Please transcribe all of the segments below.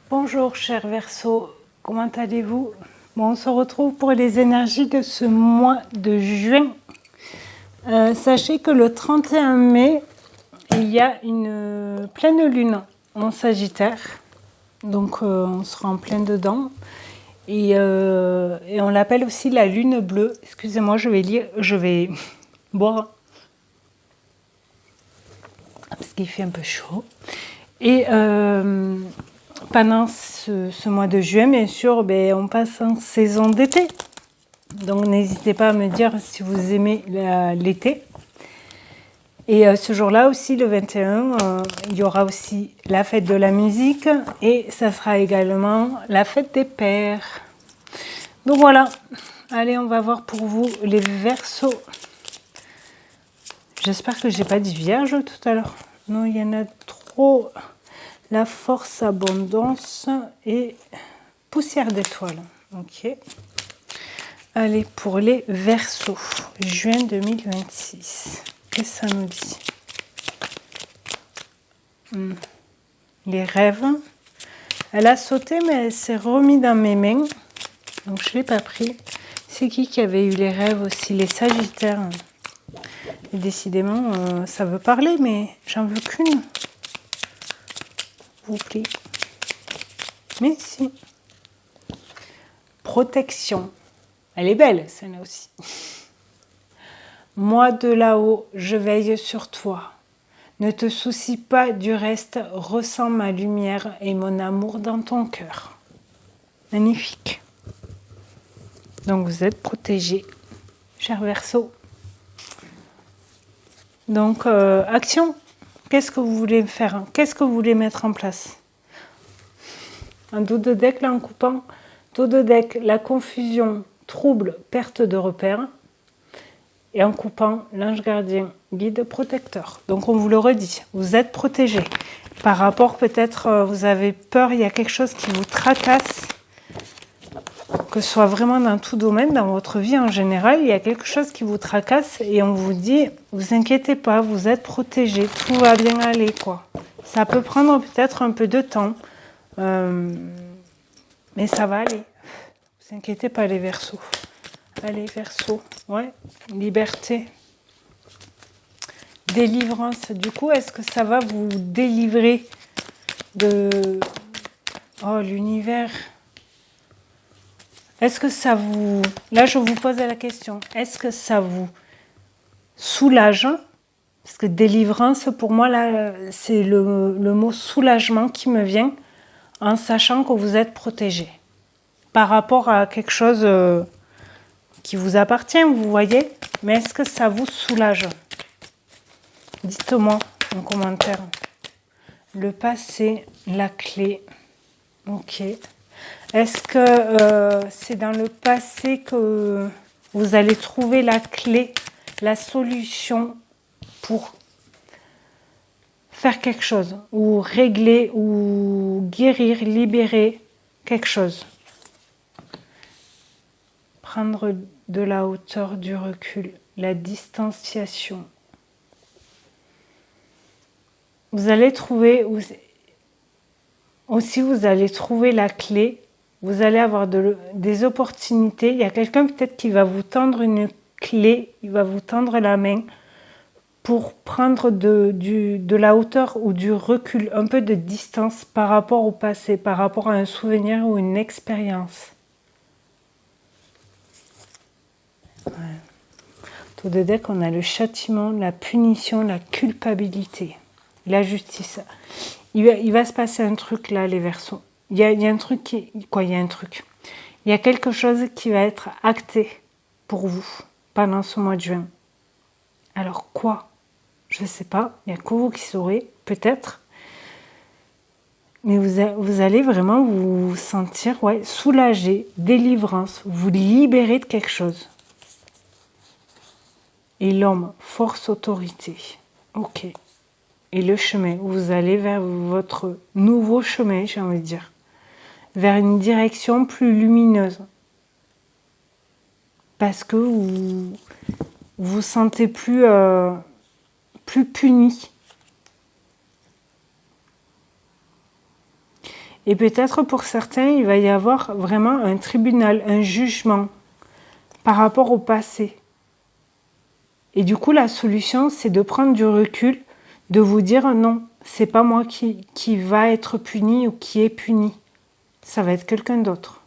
Bonjour chers Verseaux, comment allez-vous? Bon, on se retrouve pour les énergies de ce mois de juin. Sachez que le 31 mai, il y a une pleine lune en Sagittaire. Donc on sera en plein dedans. Et on l'appelle aussi la lune bleue. Excusez-moi, je vais boire. Parce qu'il fait un peu chaud. Et pendant ce mois de juin, bien sûr, on passe en saison d'été. Donc n'hésitez pas à me dire si vous aimez l'été. Et ce jour-là aussi, le 21, il y aura aussi la fête de la musique et ça sera également la fête des pères. Donc voilà, allez, on va voir pour vous les Verseaux. J'espère que j'ai pas dit vierge tout à l'heure. Non, il y en a trop. La force, abondance et poussière d'étoiles. Ok. Allez, pour les Verseaux, juin 2026. Qu'est-ce que ça nous dit? Les rêves. Elle a sauté, mais elle s'est remise dans mes mains. Donc, je ne l'ai pas pris. C'est qui avait eu les rêves aussi? Les Sagittaires. Et décidément, ça veut parler, mais j'en veux qu'une. Vous plaît. Mais si. Protection. Elle est belle, celle-là aussi. Moi de là-haut, je veille sur toi. Ne te soucie pas du reste, ressens ma lumière et mon amour dans ton cœur. Magnifique. Donc vous êtes protégés, cher Verseau. Donc action. Qu'est-ce que vous voulez faire? Qu'est-ce que vous voulez mettre en place? Un dos de deck là en coupant. Dos de deck, la confusion, trouble, perte de repères. Et en coupant l'ange gardien, guide protecteur. Donc on vous le redit, vous êtes protégé. Par rapport peut-être, vous avez peur, il y a quelque chose qui vous tracasse, que ce soit vraiment dans tout domaine, dans votre vie en général, il y a quelque chose qui vous tracasse et on vous dit, vous inquiétez pas, vous êtes protégé, tout va bien aller, quoi. Ça peut prendre peut-être un peu de temps, mais ça va aller. Vous inquiétez pas les Verseaux. Allez, Verseau, ouais, liberté. Délivrance, du coup, est-ce que ça va vous délivrer de... Oh, l'univers. Est-ce que ça vous... Là, je vous pose la question. Est-ce que ça vous soulage? Parce que délivrance, pour moi, là, c'est le mot soulagement qui me vient en sachant que vous êtes protégé. Par rapport à quelque chose qui vous appartient, vous voyez. Mais est-ce que ça vous soulage? Dites-moi en commentaire. Le passé, la clé. Ok. Est-ce que c'est dans le passé que vous allez trouver la clé, la solution pour faire quelque chose, ou régler, ou guérir, libérer quelque chose? Prendre de la hauteur, du recul, la distanciation. Vous allez trouver, aussi vous allez trouver la clé, vous allez avoir des opportunités. Il y a quelqu'un peut-être qui va vous tendre une clé, il va vous tendre la main pour prendre de la hauteur ou du recul, un peu de distance par rapport au passé, par rapport à un souvenir ou une expérience. Ouais. Autour de deck, on a le châtiment, la punition, la culpabilité, la justice. Il va se passer un truc là, les Verseaux. Il y a un truc qui... Quoi, il y a un truc. Il y a quelque chose qui va être acté pour vous pendant ce mois de juin. Alors quoi? Je ne sais pas. Il n'y a que vous qui saurez, peut-être. Mais vous allez vraiment vous sentir soulagé, délivrance, vous libérer de quelque chose. Et l'homme, force, autorité. Ok. Et le chemin, vous allez vers votre nouveau chemin, j'ai envie de dire. Vers une direction plus lumineuse. Parce que vous vous sentez plus puni. Et peut-être pour certains, il va y avoir vraiment un tribunal, un jugement par rapport au passé. Et du coup, la solution, c'est de prendre du recul, de vous dire non, c'est pas moi qui va être puni ou qui est puni. Ça va être quelqu'un d'autre.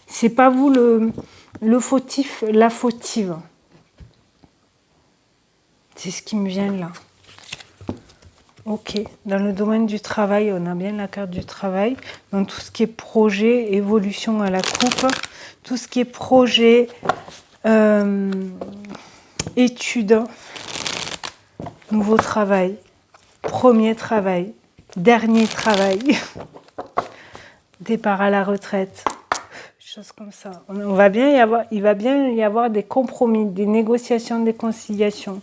C'est pas vous le fautif, la fautive. C'est ce qui me vient là. Ok, dans le domaine du travail, on a bien la carte du travail. Donc tout ce qui est projet, évolution à la coupe, tout ce qui est projet, études, nouveau travail, premier travail, dernier travail, départ à la retraite, choses comme ça. Il va bien y avoir des compromis, des négociations, des conciliations.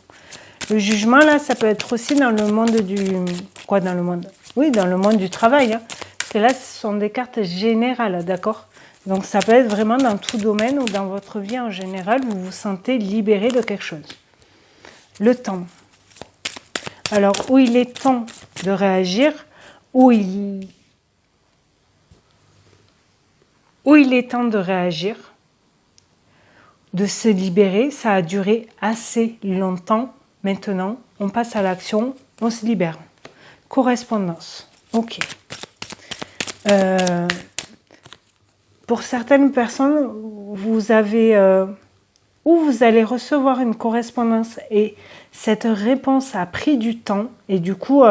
Le jugement, là, ça peut être aussi dans le monde du... Quoi, dans le monde? Oui, dans le monde du travail. Hein. Parce que là, ce sont des cartes générales, d'accord? Donc, ça peut être vraiment dans tout domaine ou dans votre vie en général, vous vous sentez libéré de quelque chose. Le temps. Alors, où il est temps de réagir, où il est temps de réagir, de se libérer, ça a duré assez longtemps. Maintenant, on passe à l'action, on se libère. Correspondance. Ok. Pour certaines personnes, vous avez ou vous allez recevoir une correspondance et cette réponse a pris du temps et du coup, vous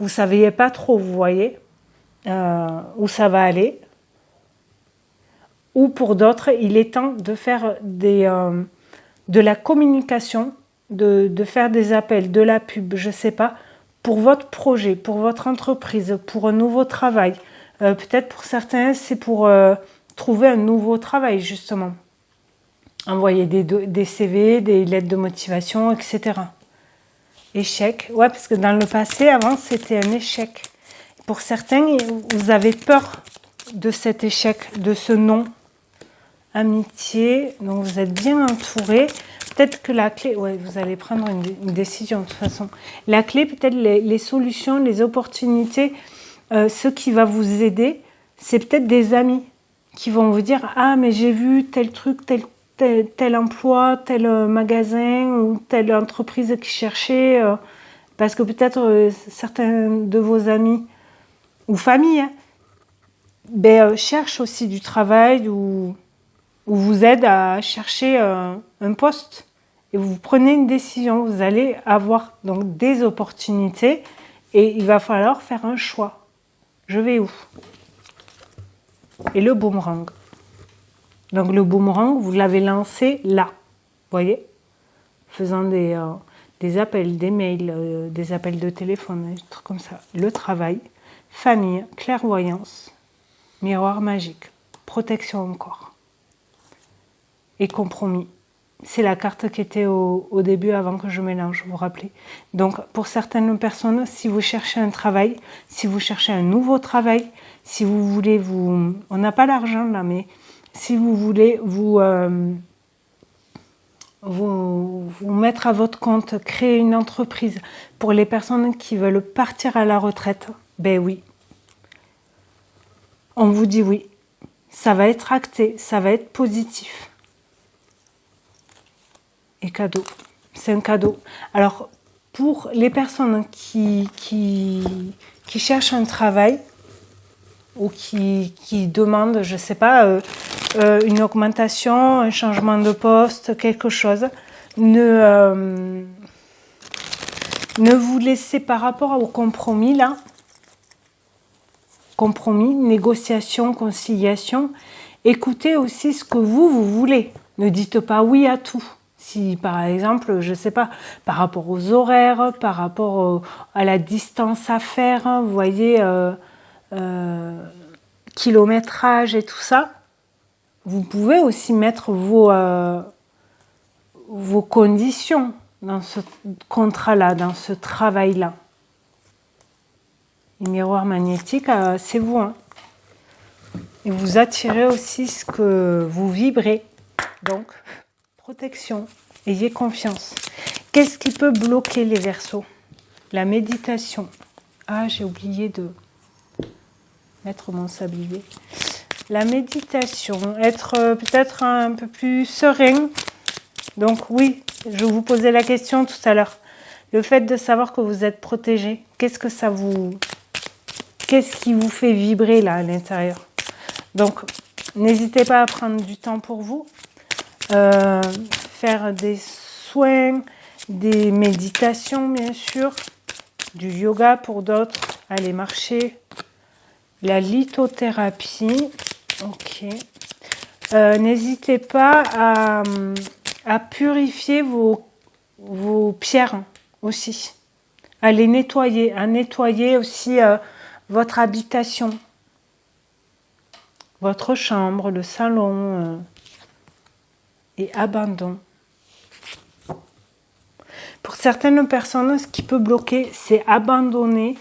ne saviez pas trop, vous voyez, où ça va aller. Ou pour d'autres, il est temps de faire de la communication, de faire des appels, de la pub, je ne sais pas, pour votre projet, pour votre entreprise, pour un nouveau travail. Peut-être pour certains, c'est pour trouver un nouveau travail, justement. Envoyer des CV, des lettres de motivation, etc. Échec. Ouais, parce que dans le passé, avant, c'était un échec. Pour certains, vous avez peur de cet échec, de ce non. Amitié, donc vous êtes bien entouré. Peut-être que la clé, ouais, vous allez prendre une décision de toute façon. La clé, peut-être les solutions, les opportunités, ce qui va vous aider, c'est peut-être des amis qui vont vous dire « Ah, mais j'ai vu tel truc, tel emploi, tel magasin ou telle entreprise qui cherchait. Parce que peut-être certains de vos amis ou famille cherchent aussi du travail ou vous aide à chercher un poste et vous prenez une décision, vous allez avoir donc des opportunités et il va falloir faire un choix. Je vais où? Et le boomerang. Donc le boomerang, vous l'avez lancé là, vous voyez, faisant des appels, des mails, des appels de téléphone, des trucs comme ça. Le travail, famille, clairvoyance, miroir magique, protection encore. Et compromis. C'est la carte qui était au début avant que je mélange, vous vous rappelez. Donc pour certaines personnes, si vous cherchez un travail, si vous cherchez un nouveau travail, si vous voulez on n'a pas l'argent là, mais si vous voulez vous mettre à votre compte, créer une entreprise pour les personnes qui veulent partir à la retraite, ben oui. On vous dit oui. Ça va être acté, ça va être positif. Et cadeau, c'est un cadeau. Alors, pour les personnes qui cherchent un travail ou qui demandent, je ne sais pas, une augmentation, un changement de poste, quelque chose, ne vous laissez par rapport au compromis, là, compromis, négociation, conciliation, écoutez aussi ce que vous voulez. Ne dites pas oui à tout. Si, par exemple, je ne sais pas, par rapport aux horaires, par rapport à la distance à faire, hein, vous voyez, kilométrage et tout ça, vous pouvez aussi mettre vos conditions dans ce contrat-là, dans ce travail-là. Le miroir magnétique, c'est vous. Hein. Et vous attirez aussi ce que vous vibrez. Donc, protection, ayez confiance. Qu'est-ce qui peut bloquer les Verseaux? La méditation. Ah, j'ai oublié de mettre mon sablier. La méditation, être peut-être un peu plus serein. Donc oui, je vous posais la question tout à l'heure. Le fait de savoir que vous êtes protégé, qu'est-ce qui vous fait vibrer là à l'intérieur? Donc, n'hésitez pas à prendre du temps pour vous, faire des soins, des méditations bien sûr, du yoga pour d'autres, aller marcher, la lithothérapie, ok. N'hésitez pas à purifier vos pierres aussi, à les nettoyer, à nettoyer aussi votre habitation, votre chambre, le salon et abandon. Pour certaines personnes, ce qui peut bloquer, c'est abandonner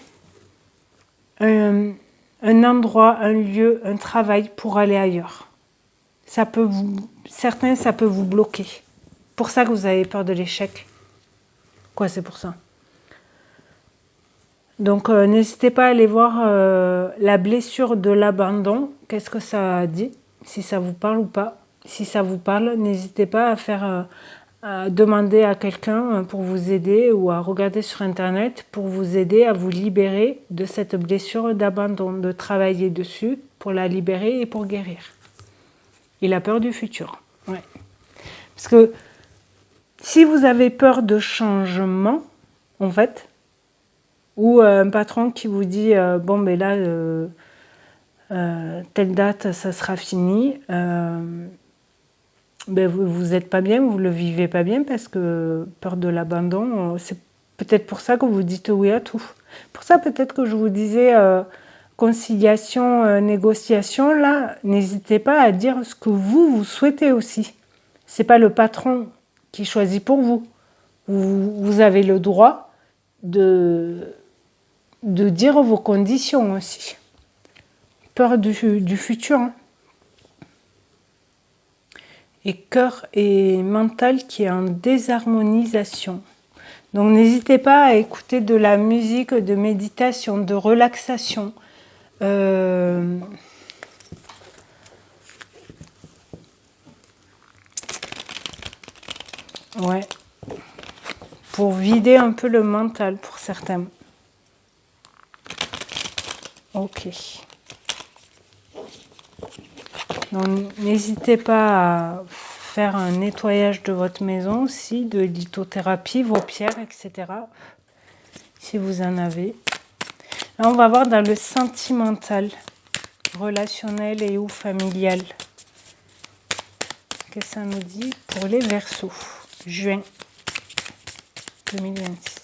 un endroit, un lieu, un travail pour aller ailleurs. Certains, ça peut vous bloquer. Pour ça que vous avez peur de l'échec. Quoi, c'est pour ça. Donc, n'hésitez pas à aller voir la blessure de l'abandon. Qu'est-ce que ça dit? Si ça vous parle ou pas. Si ça vous parle, n'hésitez pas à demander à quelqu'un pour vous aider ou à regarder sur Internet pour vous aider à vous libérer de cette blessure d'abandon, de travailler dessus pour la libérer et pour guérir. Et la peur du futur. Ouais. Parce que si vous avez peur de changement, en fait, ou un patron qui vous dit bon ben là telle date ça sera fini, ben vous n'êtes pas bien, vous le vivez pas bien parce que peur de l'abandon, c'est peut-être pour ça que vous dites oui à tout. Pour ça peut-être que je vous disais conciliation, négociation, là n'hésitez pas à dire ce que vous souhaitez aussi. C'est pas le patron qui choisit pour vous. Vous avez le droit de dire vos conditions aussi. Peur du futur. Hein. Et cœur et mental qui est en désharmonisation. Donc n'hésitez pas à écouter de la musique de méditation, de relaxation. Ouais. Pour vider un peu le mental pour certains. Ok. Donc n'hésitez pas à faire un nettoyage de votre maison aussi, de lithothérapie, vos pierres, etc. Si vous en avez. Là, on va voir dans le sentimental, relationnel et ou familial. Qu'est-ce que ça nous dit pour les Verseaux? Juin 2026.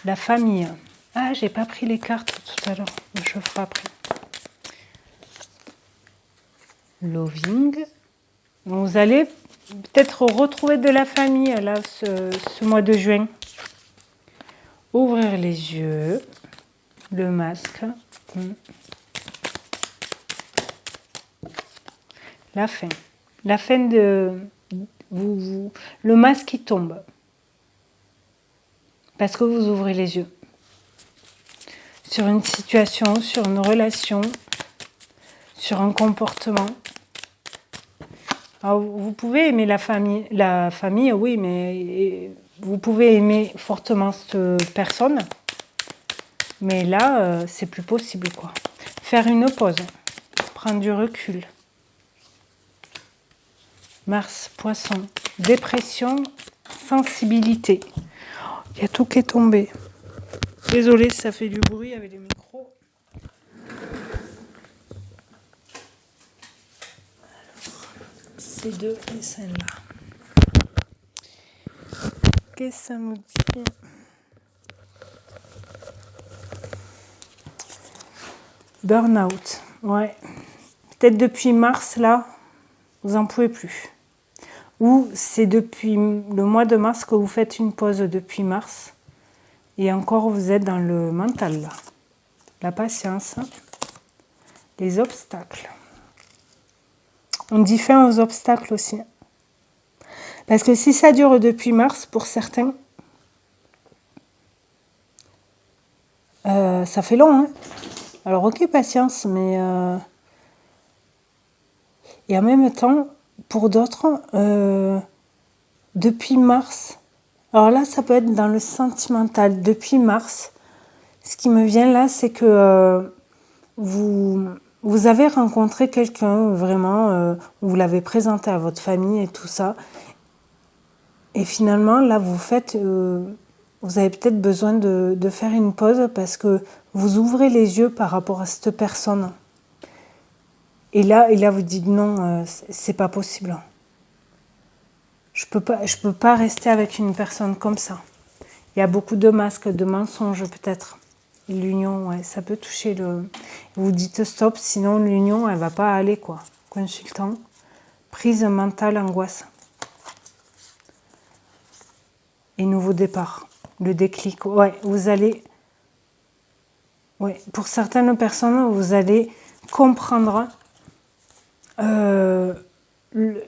La famille. Ah, j'ai pas pris les cartes tout à l'heure. Je ferai après. Loving. Vous allez peut-être retrouver de la famille là ce mois de juin. Ouvrir les yeux. Le masque. La fin. La fin de... le masque qui tombe. Parce que vous ouvrez les yeux. Sur une situation, sur une relation, sur un comportement. Alors, vous pouvez aimer la famille, oui, mais vous pouvez aimer fortement cette personne. Mais là, c'est plus possible, quoi. Faire une pause, prendre du recul. Mars, Poisson, dépression, sensibilité. Il y a tout qui est tombé. Désolée si ça fait du bruit avec les micros. Ces deux et celle-là. Qu'est-ce que ça nous dit? Burnout, ouais. Peut-être depuis mars, là, vous n'en pouvez plus. Ou c'est depuis le mois de mars que vous faites une pause depuis mars. Et encore, vous êtes dans le mental, là. La patience, les obstacles. On dit fin aux obstacles aussi. Parce que si ça dure depuis mars, pour certains, ça fait long. Hein. Alors ok, patience, mais... Et en même temps, pour d'autres, depuis mars, alors là, ça peut être dans le sentimental. Depuis mars, ce qui me vient là, c'est que vous avez rencontré quelqu'un, vraiment, vous l'avez présenté à votre famille et tout ça. Et finalement, là, vous avez peut-être besoin de faire une pause parce que vous ouvrez les yeux par rapport à cette personne. Et là vous dites non, c'est pas possible. Je peux pas rester avec une personne comme ça. Il y a beaucoup de masques, de mensonges peut-être. L'union, ouais, ça peut toucher le... Vous dites stop, sinon l'union, elle va pas aller, quoi. Consultant, prise mentale, angoisse. Et nouveau départ, le déclic. Ouais, vous allez... Ouais, pour certaines personnes, vous allez comprendre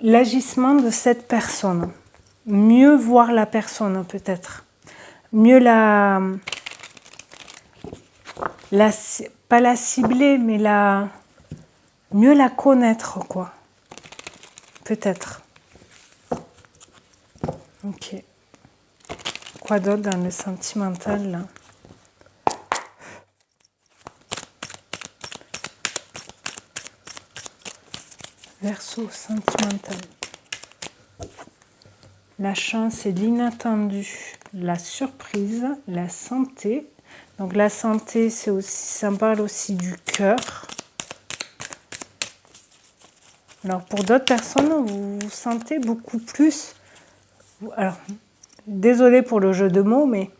l'agissement de cette personne. Mieux voir la personne, peut-être. Mieux pas la cibler, mais mieux la connaître, quoi. Peut-être. Ok. Quoi d'autre dans le sentimental, là? Verseau sentimental. La chance et l'inattendu. La surprise, la santé. Donc la santé, c'est aussi, ça me parle aussi du cœur. Alors pour d'autres personnes, vous vous sentez beaucoup plus... Alors, désolée pour le jeu de mots, mais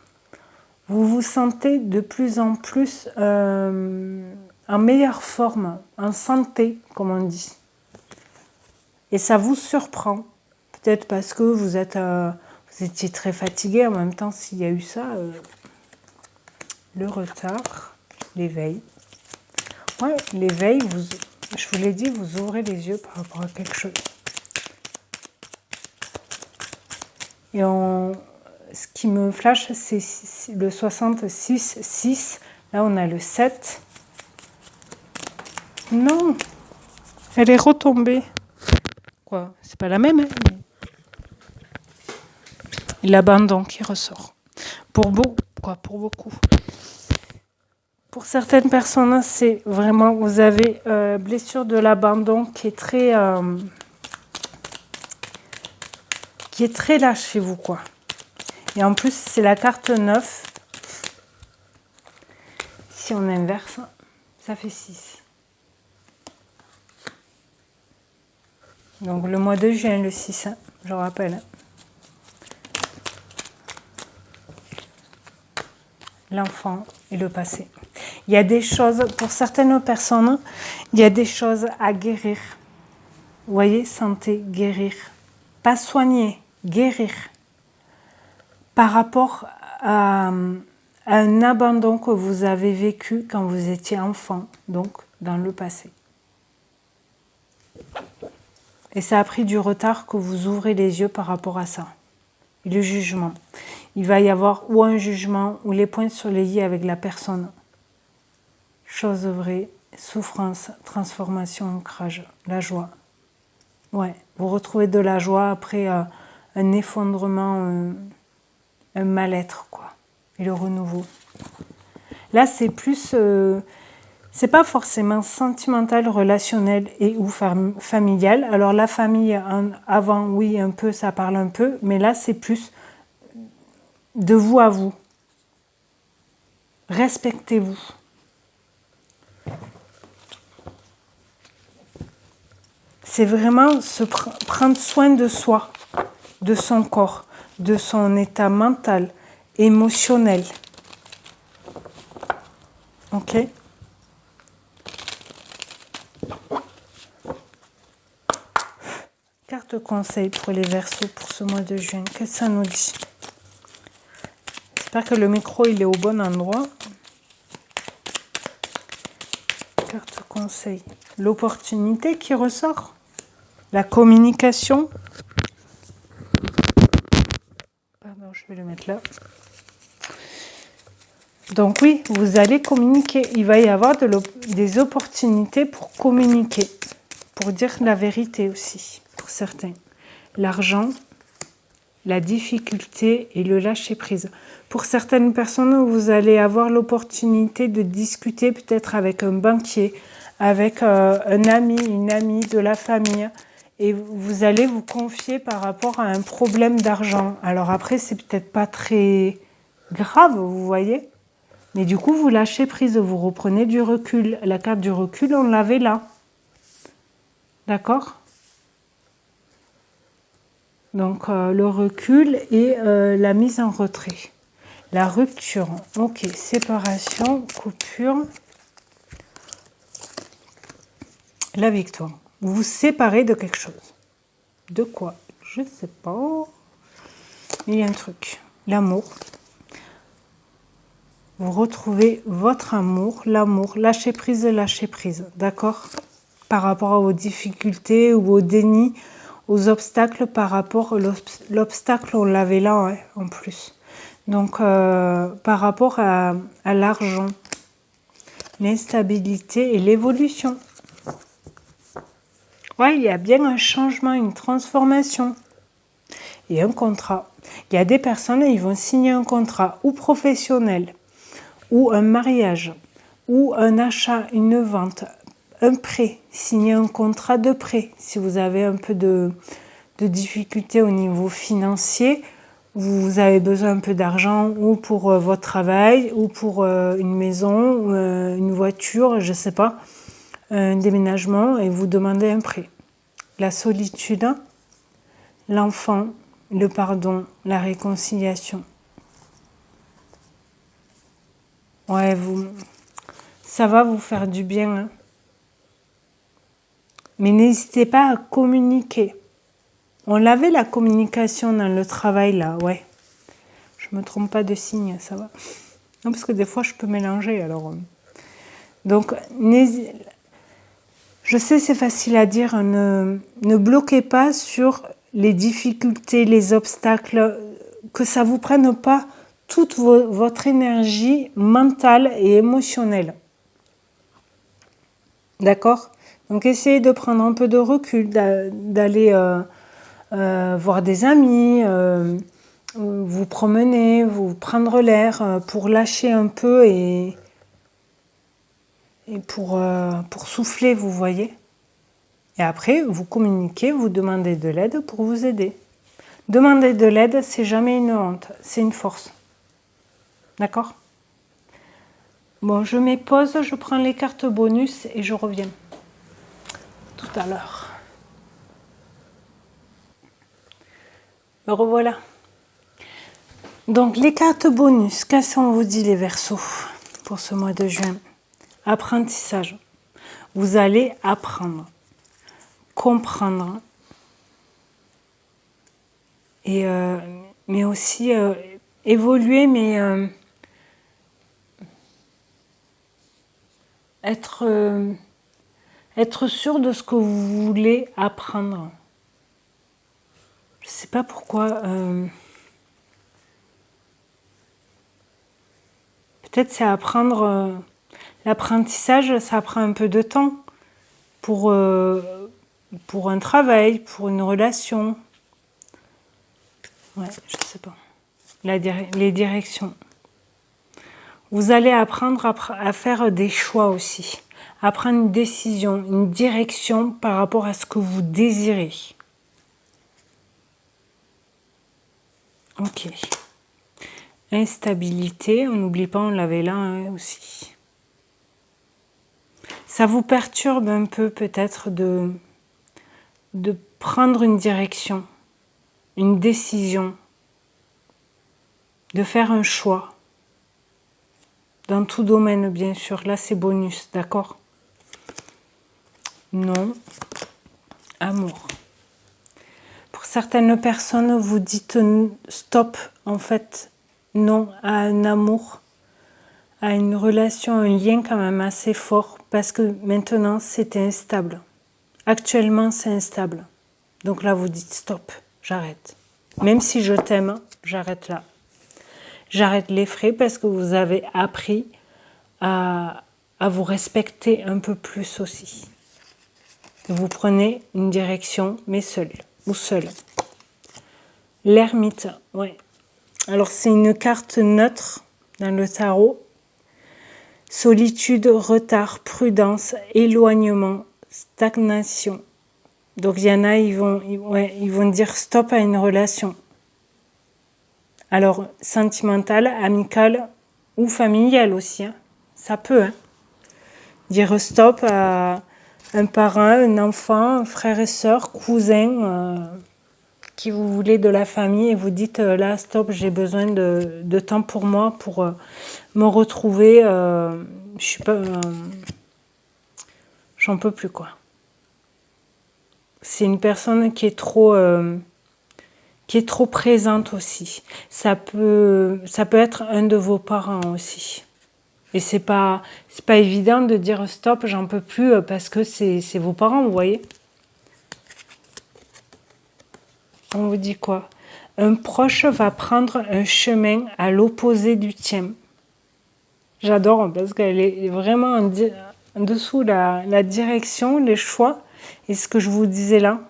vous vous sentez de plus en plus en meilleure forme, en santé, comme on dit. Et ça vous surprend. Peut-être parce que vous étiez très fatigué. En même temps, s'il y a eu ça, le retard, l'éveil. Ouais, l'éveil, je vous l'ai dit, vous ouvrez les yeux par rapport à quelque chose. Et ce qui me flash, c'est le 66, 6. Là, on a le 7. Non, elle est retombée. Quoi, c'est pas la même, hein, mais... L'abandon qui ressort. Pour beaucoup. Pour certaines personnes, c'est vraiment, vous avez blessure de l'abandon qui est très là chez vous, quoi. Et en plus, c'est la carte 9. Si on inverse, ça fait 6. Donc le mois de juin, le 6, hein, je rappelle. L'enfant et le passé. Il y a des choses, pour certaines personnes, il y a des choses à guérir. Vous voyez, santé, guérir. Pas soigner, guérir. Par rapport à un abandon que vous avez vécu quand vous étiez enfant, donc dans le passé. Et ça a pris du retard que vous ouvrez les yeux par rapport à ça. Et le jugement. Il va y avoir ou un jugement ou les points sur les i avec la personne. Chose vraie, souffrance, transformation, ancrage, la joie. Ouais, vous retrouvez de la joie après un effondrement, un mal-être, quoi. Et le renouveau. Là, c'est plus... c'est pas forcément sentimental, relationnel et ou familial. Alors la famille, avant, oui, un peu, ça parle un peu. Mais là, c'est plus de vous à vous. Respectez-vous. C'est vraiment prendre soin de soi, de son corps, de son état mental, émotionnel. Ok ? Carte conseil pour les Verseaux pour ce mois de juin. Qu'est-ce que ça nous dit ? J'espère que le micro il est au bon endroit. Carte conseil. L'opportunité qui ressort. La communication. je vais le mettre là. Donc oui, vous allez communiquer. Il va y avoir des opportunités pour communiquer, pour dire la vérité aussi, pour certains. L'argent, la difficulté et le lâcher-prise. Pour certaines personnes, vous allez avoir l'opportunité de discuter peut-être avec un banquier, avec un ami, une amie de la famille, et vous allez vous confier par rapport à un problème d'argent. Alors après, c'est peut-être pas très grave, vous voyez, mais du coup, vous lâchez prise, vous reprenez du recul. La carte du recul, on l'avait là. D'accord ? Donc, le recul et la mise en retrait. La rupture. Ok, séparation, coupure. La victoire. Vous vous séparez de quelque chose. De quoi? Je ne sais pas. Il y a un truc. L'amour. Vous retrouvez votre amour, l'amour. Lâchez prise, d'accord? Par rapport aux difficultés ou au déni, aux obstacles par rapport... L'obstacle, on l'avait là, hein, en plus. Donc, par rapport à l'argent, l'instabilité et l'évolution. Ouais, il y a bien un changement, une transformation. Et un contrat. Il y a des personnes, ils vont signer un contrat ou professionnel, ou un mariage, ou un achat, une vente, un prêt, signer un contrat de prêt. Si vous avez un peu de difficultés au niveau financier, vous avez besoin un peu d'argent ou pour votre travail, ou pour une maison, une voiture, je ne sais pas, un déménagement, et vous demandez un prêt. La solitude, l'enfant, le pardon, la réconciliation. Ouais, ça va vous faire du bien. Hein. Mais n'hésitez pas à communiquer. On l'avait la communication dans le travail là, ouais. Je me trompe pas de signe, ça va. Non, parce que des fois je peux mélanger alors. Donc, je sais c'est facile à dire, ne bloquez pas sur les difficultés, les obstacles, que ça vous prenne pas toute votre énergie mentale et émotionnelle. D'accord ? Donc essayez de prendre un peu de recul, d'aller voir des amis, vous promener, vous prendre l'air pour lâcher un peu et pour souffler, vous voyez. Et après, vous communiquez, vous demandez de l'aide pour vous aider. Demander de l'aide, c'est jamais une honte, c'est une force. D'accord ? Bon, je mets pause, je prends les cartes bonus et je reviens tout à l'heure. Me revoilà. Donc, les cartes bonus, qu'est-ce qu'on vous dit les Verseaux pour ce mois de juin? Apprentissage. Vous allez apprendre, comprendre, et, mais aussi évoluer, mais être sûr de ce que vous voulez apprendre. Je ne sais pas pourquoi. Peut-être c'est apprendre. L'apprentissage, ça prend un peu de temps pour un travail, pour une relation. Ouais, je ne sais pas. Les directions. Vous allez apprendre à faire des choix aussi. À prendre une décision, une direction par rapport à ce que vous désirez. Ok. Instabilité, on n'oublie pas, on l'avait là hein, aussi. Ça vous perturbe un peu peut-être de prendre une direction, une décision, de faire un choix. Dans tout domaine, bien sûr. Là, c'est bonus, d'accord? Non. Amour. Pour certaines personnes, vous dites stop, en fait, non à un amour, à une relation, un lien quand même assez fort, parce que maintenant, c'est instable. Actuellement, c'est instable. Donc là, vous dites stop, j'arrête. Même si je t'aime, j'arrête là. J'arrête les frais parce que vous avez appris à vous respecter un peu plus aussi. Vous prenez une direction, mais seul ou seul. L'ermite, ouais. Alors c'est une carte neutre dans le tarot. Solitude, retard, prudence, éloignement, stagnation. Donc il y en a, ils vont dire stop à une relation. Alors sentimentale, amicale ou familiale aussi. Hein. Ça peut. Hein. Dire stop à un parent, un enfant, un frère et sœur, cousin, qui vous voulez de la famille et vous dites là stop, j'ai besoin de temps pour moi pour me retrouver. Je suis pas, j'en peux plus quoi. C'est une personne qui est trop présente aussi. Ça peut être un de vos parents aussi. Et c'est pas évident de dire stop, j'en peux plus parce que c'est vos parents, vous voyez. On vous dit quoi? Un proche va prendre un chemin à l'opposé du tien. J'adore parce qu'elle est vraiment en dessous la direction, les choix. Et ce que je vous disais là,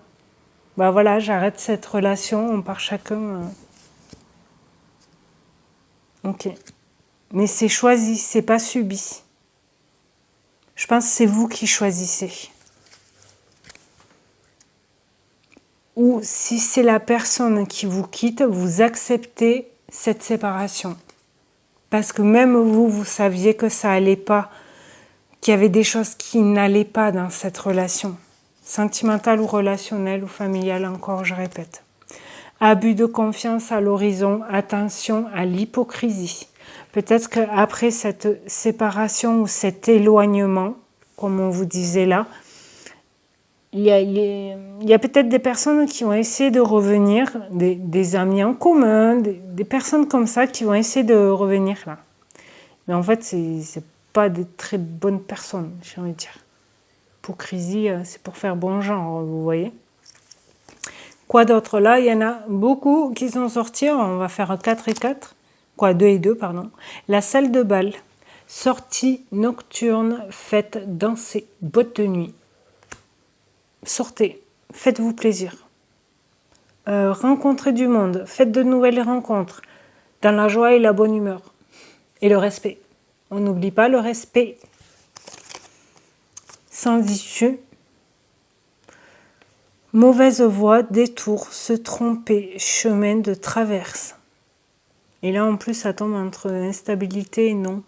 bah voilà, j'arrête cette relation, on part chacun. Ok. Mais c'est choisi, c'est pas subi. Je pense que c'est vous qui choisissez. Ou si c'est la personne qui vous quitte, vous acceptez cette séparation. Parce que même vous, vous saviez que ça allait pas, qu'il y avait des choses qui n'allaient pas dans cette relation. Sentimentale ou relationnelle ou familiale, encore, je répète. Abus de confiance à l'horizon, attention à l'hypocrisie. Peut-être qu'après cette séparation ou cet éloignement, comme on vous disait là, il y a peut-être des personnes qui vont essayer de revenir, des amis en commun, des personnes comme ça qui vont essayer de revenir là. Mais en fait, c'est pas des très bonnes personnes, j'ai envie de dire. Hypocrisie, c'est pour faire bon genre, vous voyez. Quoi d'autre là? Il y en a beaucoup qui sont sortis. On va faire 4 et 4. 2 et 2, pardon. La salle de bal. Sortie nocturne, faites danser, boîte de nuit. Sortez, faites-vous plaisir. Rencontrez du monde, faites de nouvelles rencontres. Dans la joie et la bonne humeur. Et le respect. On n'oublie pas le respect. Sans issue. Mauvaise voie, détour, se tromper, chemin de traverse. Et là, en plus, ça tombe entre instabilité et non.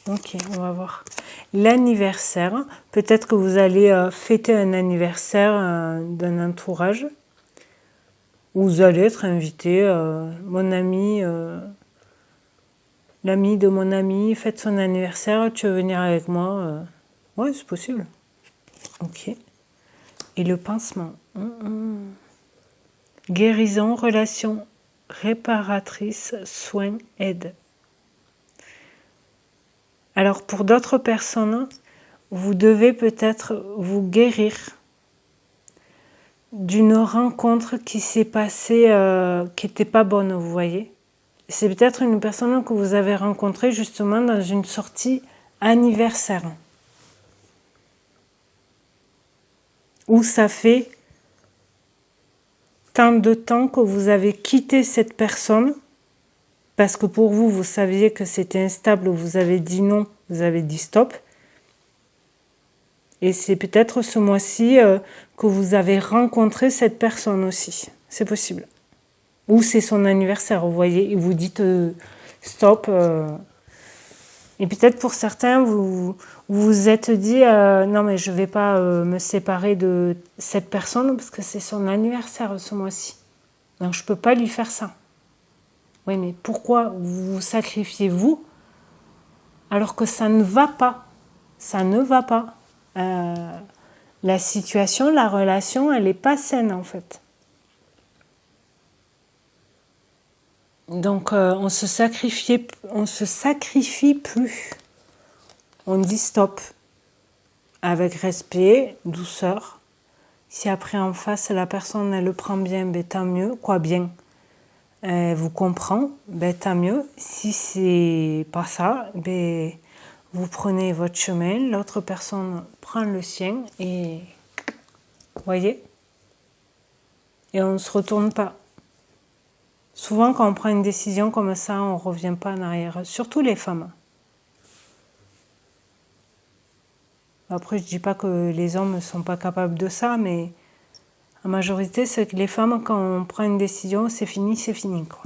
Ok, on va voir. L'anniversaire. Peut-être que vous allez fêter un anniversaire d'un entourage. Ou vous allez être invité. Mon ami, l'ami de mon ami fête son anniversaire. Tu veux venir avec moi? Ouais, c'est possible. Ok. Et le pansement. Guérison, relation réparatrice, soin, aide. Alors pour d'autres personnes, vous devez peut-être vous guérir d'une rencontre qui s'est passée, qui n'était pas bonne, vous voyez. C'est peut-être une personne que vous avez rencontrée justement dans une sortie anniversaire. Où ça fait tant de temps que vous avez quitté cette personne, parce que pour vous, vous saviez que c'était instable, vous avez dit non, vous avez dit stop. Et c'est peut-être ce mois-ci que vous avez rencontré cette personne aussi. C'est possible. Ou c'est son anniversaire, vous voyez, et vous dites stop. Et peut-être pour certains, vous vous êtes dit non mais je ne vais pas me séparer de cette personne parce que c'est son anniversaire ce mois-ci. Donc je ne peux pas lui faire ça. Oui, mais pourquoi vous vous sacrifiez vous alors que ça ne va pas? Ça ne va pas. La situation, la relation, elle n'est pas saine en fait. Donc on se sacrifie plus. On dit stop. Avec respect, douceur. Si après en face la personne elle le prend bien, ben tant mieux, quoi bien. vous comprend, ben, tant mieux. Si c'est pas ça, ben, vous prenez votre chemin, l'autre personne prend le sien et voyez, et on ne se retourne pas. Souvent, quand on prend une décision comme ça, on ne revient pas en arrière, surtout les femmes. Après, je ne dis pas que les hommes ne sont pas capables de ça, mais la majorité, c'est que les femmes, quand on prend une décision, c'est fini, quoi.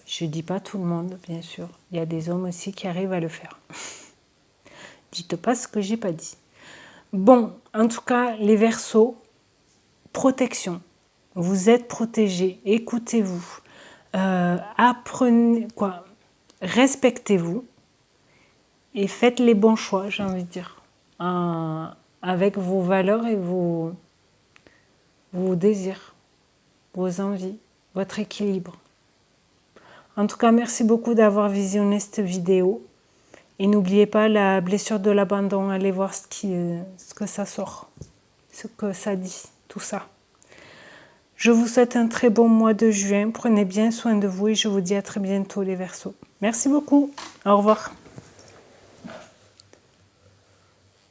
Je ne dis pas tout le monde, bien sûr. Il y a des hommes aussi qui arrivent à le faire. Dites pas ce que j'ai pas dit. Bon, en tout cas, les Verseaux, protection. Vous êtes protégés, écoutez-vous, apprenez, respectez-vous et faites les bons choix, j'ai envie de dire, avec vos valeurs et vos désirs, vos envies, votre équilibre. En tout cas, merci beaucoup d'avoir visionné cette vidéo. Et n'oubliez pas la blessure de l'abandon, allez voir ce que ça sort, ce que ça dit, tout ça. Je vous souhaite un très bon mois de juin, prenez bien soin de vous et je vous dis à très bientôt les Verseaux. Merci beaucoup, au revoir.